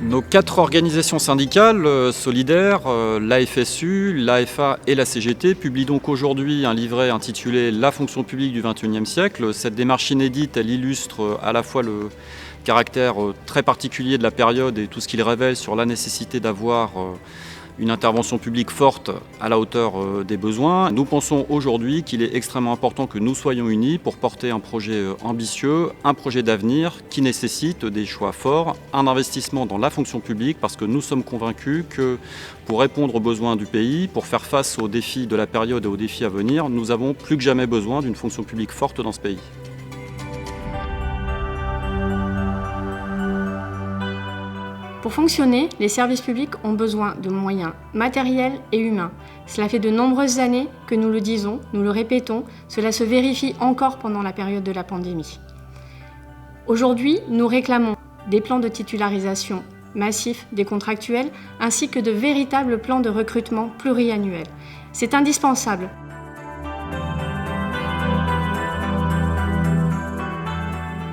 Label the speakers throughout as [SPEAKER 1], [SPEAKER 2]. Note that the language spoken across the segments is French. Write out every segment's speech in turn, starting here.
[SPEAKER 1] Nos 4 organisations syndicales solidaires, l'AFSU, l'AFA et la CGT, publient donc aujourd'hui un livret intitulé « La fonction publique du XXIe siècle ». Cette démarche inédite, elle illustre à la fois le caractère très particulier de la période et tout ce qu'il révèle sur la nécessité d'avoir une intervention publique forte à la hauteur des besoins. Nous pensons aujourd'hui qu'il est extrêmement important que nous soyons unis pour porter un projet ambitieux, un projet d'avenir qui nécessite des choix forts, un investissement dans la fonction publique parce que nous sommes convaincus que pour répondre aux besoins du pays, pour faire face aux défis de la période et aux défis à venir, nous avons plus que jamais besoin d'une fonction publique forte dans ce pays.
[SPEAKER 2] Pour fonctionner, les services publics ont besoin de moyens matériels et humains. Cela fait de nombreuses années que nous le disons, nous le répétons, cela se vérifie encore pendant la période de la pandémie. Aujourd'hui, nous réclamons des plans de titularisation massifs des contractuels ainsi que de véritables plans de recrutement pluriannuels. C'est indispensable.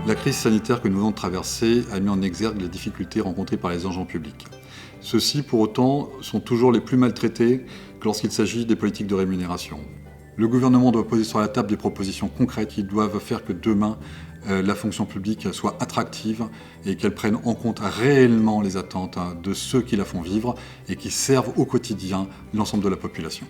[SPEAKER 3] La crise sanitaire que nous venons de traverser a mis en exergue les difficultés rencontrées par les agents publics. Ceux-ci, pour autant, sont toujours les plus maltraités que lorsqu'il s'agit des politiques de rémunération. Le gouvernement doit poser sur la table des propositions concrètes qui doivent faire que demain, la fonction publique soit attractive et qu'elle prenne en compte réellement les attentes de ceux qui la font vivre et qui servent au quotidien l'ensemble de la population.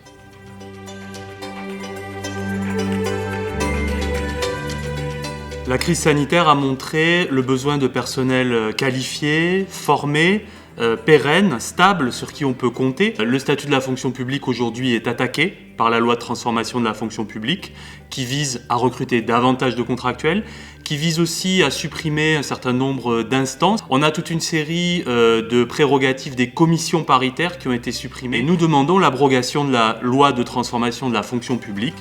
[SPEAKER 4] La crise sanitaire a montré le besoin de personnel qualifié, formé, pérenne, stable, sur qui on peut compter. Le statut de la fonction publique aujourd'hui est attaqué par la loi de transformation de la fonction publique qui vise à recruter davantage de contractuels, qui vise aussi à supprimer un certain nombre d'instances. On a toute une série de prérogatives des commissions paritaires qui ont été supprimées. Nous demandons l'abrogation de la loi de transformation de la fonction publique.